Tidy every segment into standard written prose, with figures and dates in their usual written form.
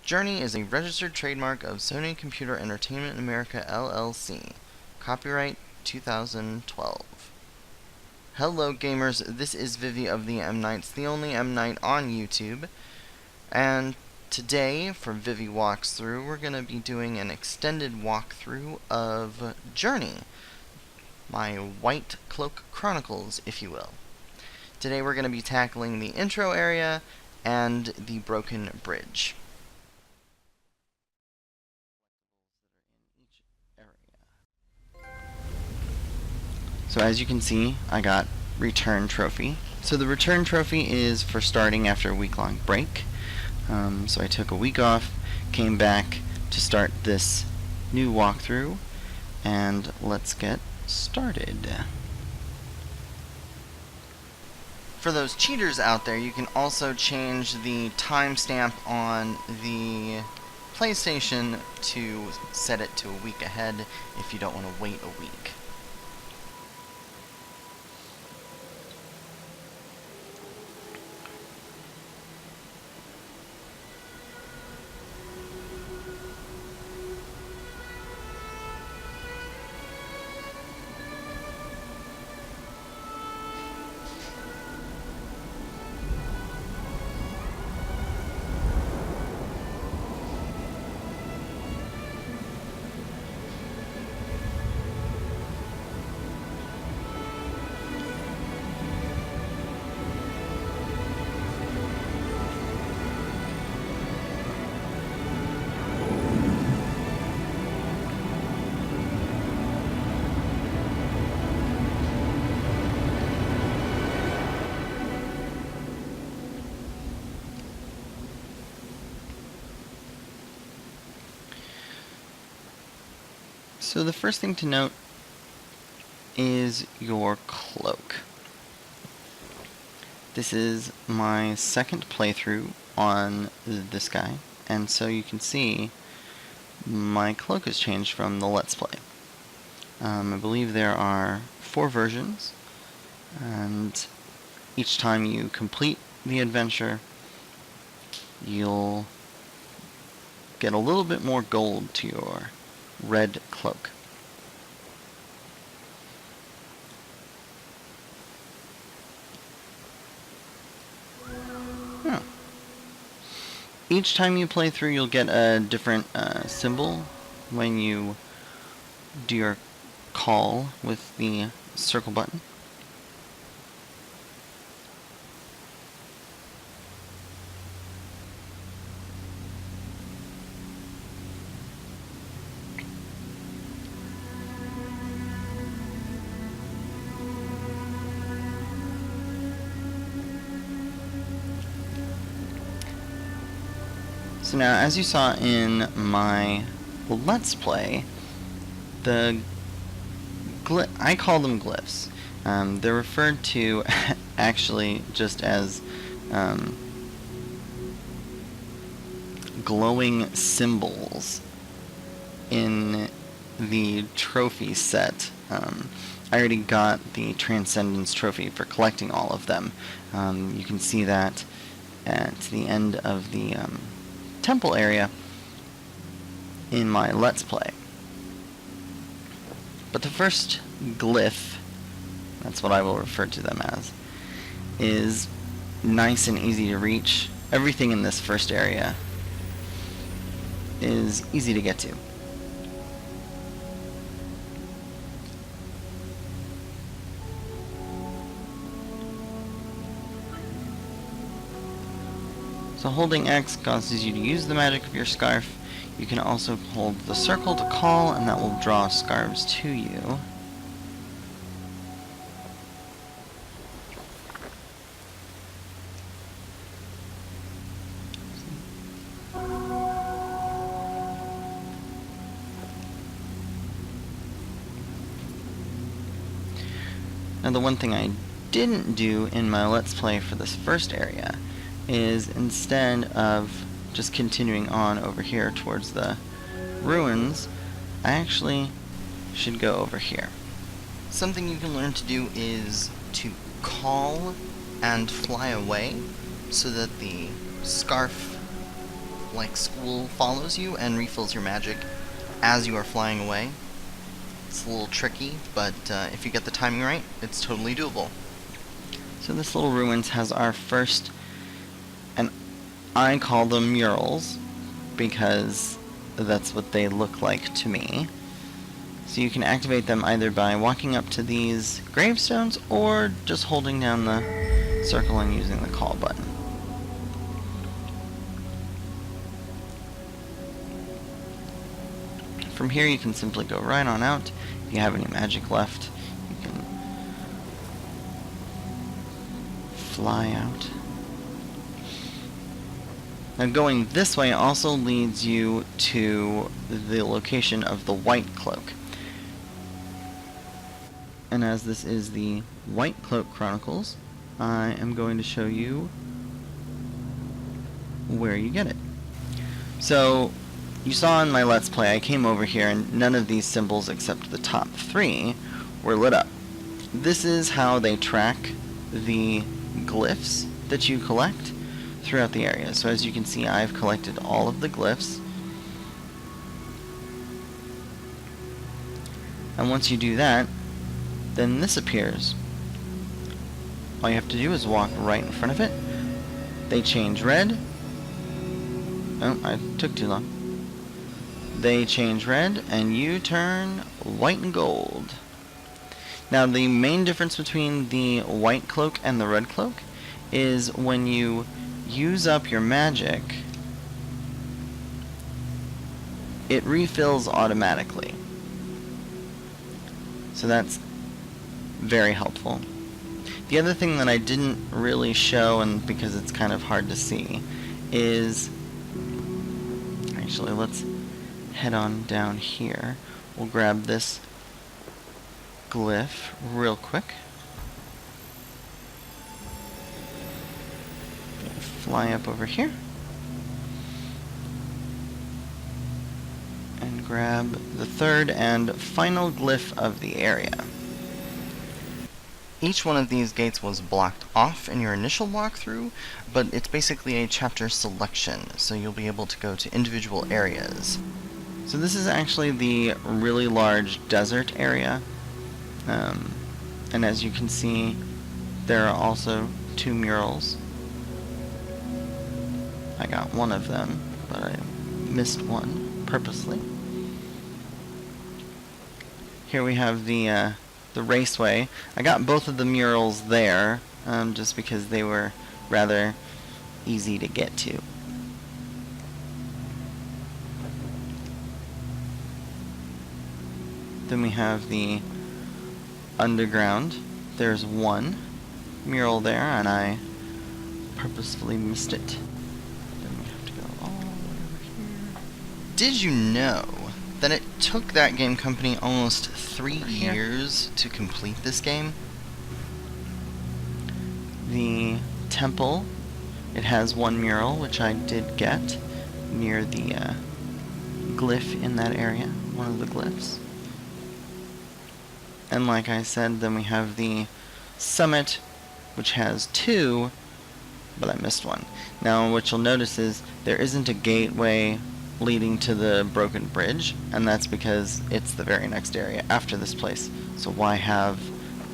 Journey is a registered trademark of Sony Computer Entertainment America LLC. Copyright 2012. Hello gamers, this is Vivi of the M.Knights, the only M.Knight on YouTube. And today, for Vivi Walks Through, we're going to be doing an extended walkthrough of Journey. My White Cloak Chronicles, if you will. Today we're going to be tackling the intro area and the broken bridge. So as you can see, I got return trophy. So the return trophy is for starting after a week-long break. So I took a week off, came back to start this new walkthrough, and let's get started. For those cheaters out there, you can also change the timestamp on the PlayStation to set it to a week ahead if you don't want to wait a week. So the first thing to note is your cloak. This is my second playthrough on this guy, and so you can see my cloak has changed from the Let's Play. I believe there are 4 versions, and each time you complete the adventure, you'll get a little bit more gold to your red cloak. Each time you play through, you'll get a different symbol when you do your call with the circle button. So now, as you saw in my Let's Play, I call them glyphs. They're referred to actually just as glowing symbols in the trophy set. I already got the Transcendence trophy for collecting all of them. You can see that at the end of the temple area in my Let's Play. But the first glyph, that's what I will refer to them as, is nice and easy to reach. Everything in this first area is easy to get to. So holding X causes you to use the magic of your scarf. You can also hold the circle to call, and that will draw scarves to you. Now the one thing I didn't do in my Let's Play for this first area is, instead of just continuing on over here towards the ruins, I actually should go over here. Something you can learn to do is to call and fly away so that the scarf like school follows you and refills your magic as you are flying away. It's a little tricky, but if you get the timing right, it's totally doable. So this little ruins has our first, and I call them murals because that's what they look like to me. So you can activate them either by walking up to these gravestones or just holding down the circle and using the call button. From here you can simply go right on out. If you have any magic left, you can fly out. Now going this way also leads you to the location of the White Cloak. And as this is the White Cloak Chronicles, I am going to show you where you get it. So, you saw in my Let's Play, I came over here and none of these symbols except the top 3 were lit up. This is how they track the glyphs that you collect throughout the area. So as you can see, I've collected all of the glyphs. And once you do that, then this appears. All you have to do is walk right in front of it. They change red. Oh, I took too long. They change red, and you turn white and gold. Now, the main difference between the White Cloak and the Red Cloak is when you use up your magic, it refills automatically. So that's very helpful. The other thing that I didn't really show, and because it's kind of hard to see, is... Actually, let's head on down here. We'll grab this glyph real quick. Fly up over here. And grab the third and final glyph of the area. Each one of these gates was blocked off in your initial walkthrough, but it's basically a chapter selection, so you'll be able to go to individual areas. So this is actually the really large desert area, and as you can see, there are also 2 murals. I got one of them, but I missed one purposely. Here we have the raceway. I got both of the murals there, just because they were rather easy to get to. Then we have the underground. There's one mural there, and I purposefully missed it. Then we have to go all the way over here. Did you know that it took That Game Company almost 3 years to complete this game? The temple, it has one mural, which I did get near the glyph in that area, one of the glyphs. And like I said, then we have the summit, which has 2, but I missed one. Now what you'll notice is there isn't a gateway leading to the broken bridge, and that's because it's the very next area after this place. So why have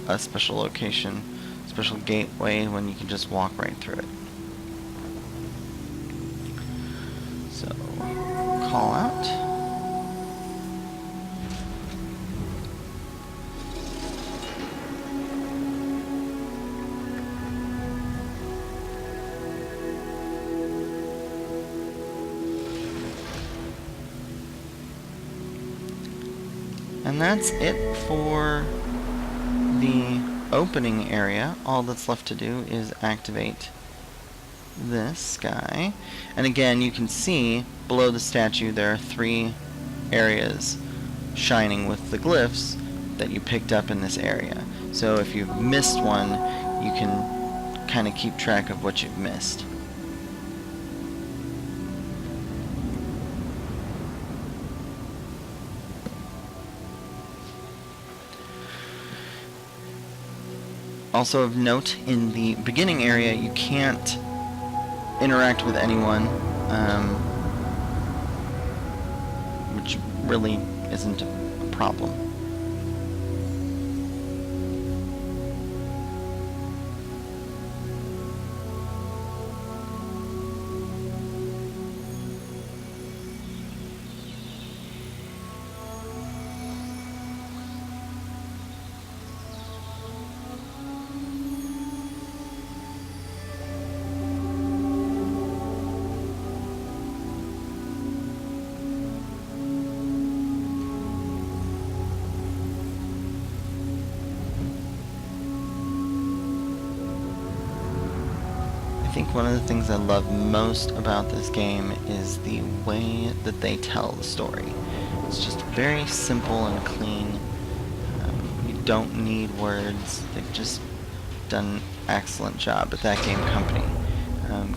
a special location, special gateway, when you can just walk right through it? So, call out. And that's it for the opening area. All that's left to do is activate this guy. And again, you can see below the statue there are 3 areas shining with the glyphs that you picked up in this area. So if you've missed one, you can kind of keep track of what you've missed. Also of note, in the beginning area, you can't interact with anyone. which really isn't a problem. I think one of the things I love most about this game is the way that they tell the story. It's just very simple and clean. You don't need words. They've just done an excellent job at That Game Company,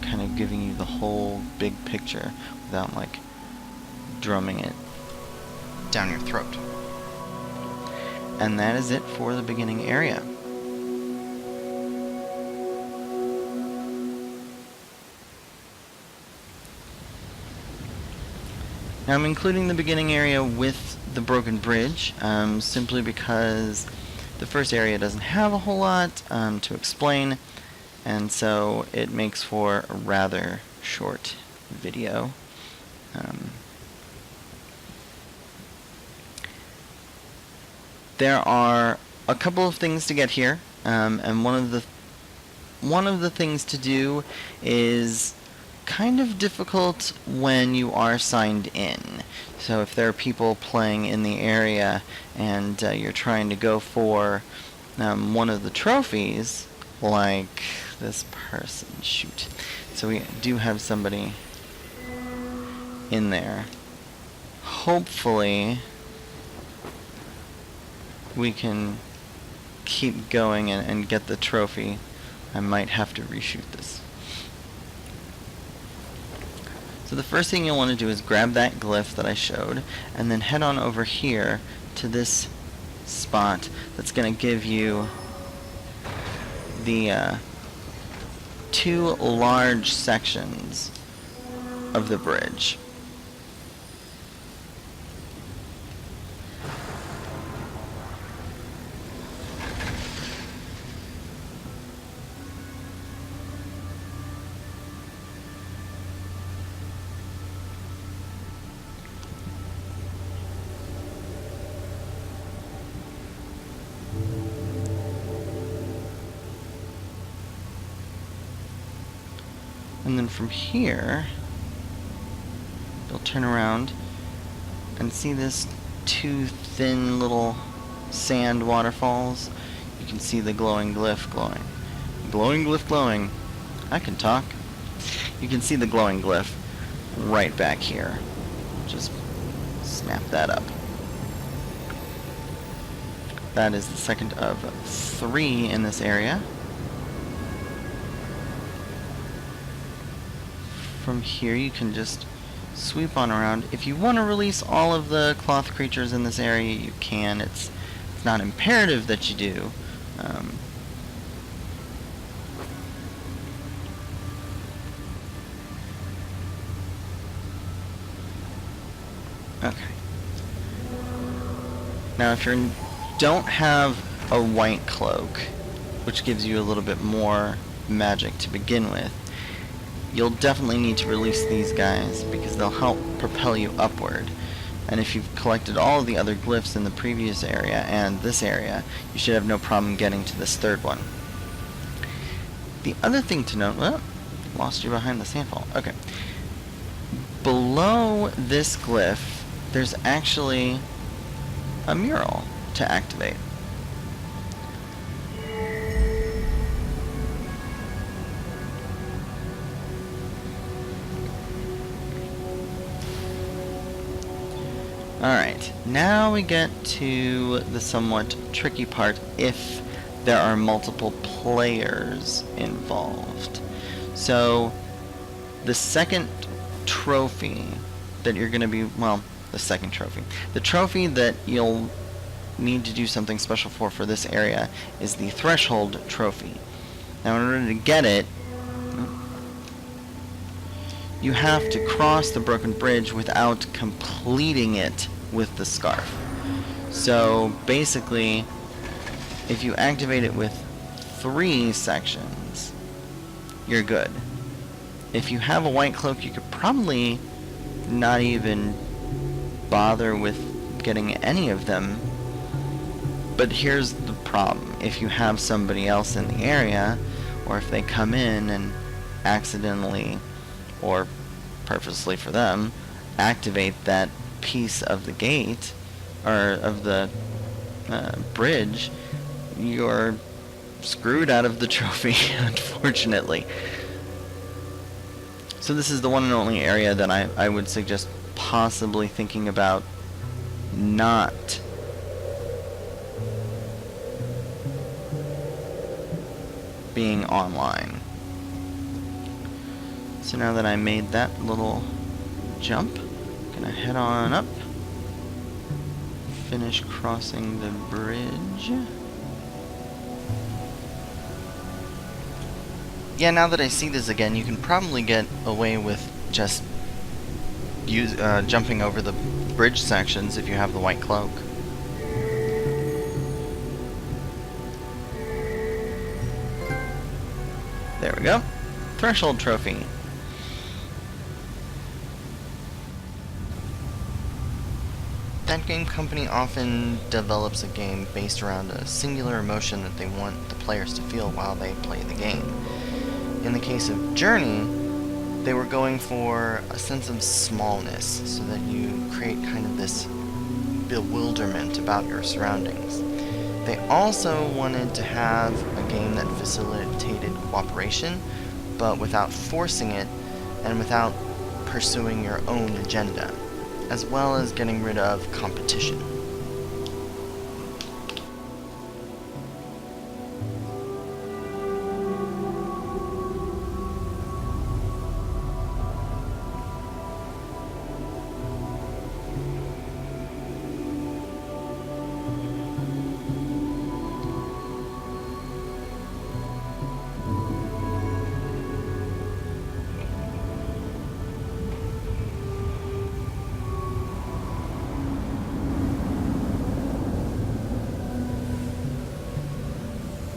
kind of giving you the whole big picture without like drumming it down your throat. And that is it for the beginning area. Now I'm including the beginning area with the broken bridge, simply because the first area doesn't have a whole lot to explain, and so it makes for a rather short video. There are a couple of things to get here, and one of the things to do is kind of difficult when you are signed in. So if there are people playing in the area and you're trying to go for one of the trophies, like this person, shoot. So we do have somebody in there. Hopefully we can keep going and get the trophy. I might have to reshoot this. So the first thing you'll want to do is grab that glyph that I showed, and then head on over here to this spot that's going to give you the two large sections of the bridge. And then from here, you'll turn around and see this two thin little sand waterfalls. You can see the glowing glyph glowing. Glowing glyph glowing. I can talk. You can see the glowing glyph right back here. Just snap that up. That is the second of 3 in this area. From here you can just sweep on around. If you want to release all of the cloth creatures in this area, you can. It's not imperative that you do. Okay. Now if you don't have a white cloak, which gives you a little bit more magic to begin with, you'll definitely need to release these guys because they'll help propel you upward. And if you've collected all of the other glyphs in the previous area and this area, you should have no problem getting to this third one. The other thing to note, well, lost you behind the sandfall. Okay. Below this glyph, there's actually a mural to activate. Alright, now we get to the somewhat tricky part if there are multiple players involved. So, the second trophy that you're going to be, well, the second trophy. The trophy that you'll need to do something special for this area is the Threshold trophy. Now in order to get it, you have to cross the broken bridge without completing it with the scarf. So basically, if you activate it with 3 sections, you're good. If you have a white cloak, you could probably not even bother with getting any of them. But here's the problem. If you have somebody else in the area, or if they come in and accidentally, or purposely for them, activate that piece of the gate, or of the bridge, you're screwed out of the trophy, unfortunately. So this is the one and only area that I would suggest possibly thinking about not being online. So now that I made that little jump, I'm gonna head on up, finish crossing the bridge. Yeah, now that I see this again, you can probably get away with just jumping over the bridge sections if you have the white cloak. There we go. Threshold trophy. That Game Company often develops a game based around a singular emotion that they want the players to feel while they play the game. In the case of Journey, they were going for a sense of smallness, so that you create kind of this bewilderment about your surroundings. They also wanted to have a game that facilitated cooperation, but without forcing it, and without pursuing your own agenda, as well as getting rid of competition.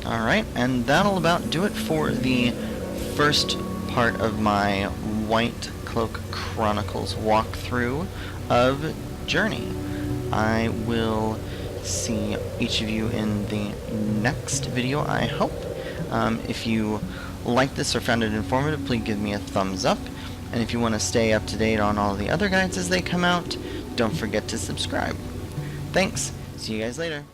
Alright, and that'll about do it for the first part of my White Cloak Chronicles walkthrough of Journey. I will see each of you in the next video, I hope. If you liked this or found it informative, please give me a thumbs up. And if you want to stay up to date on all the other guides as they come out, don't forget to subscribe. Thanks. See you guys later.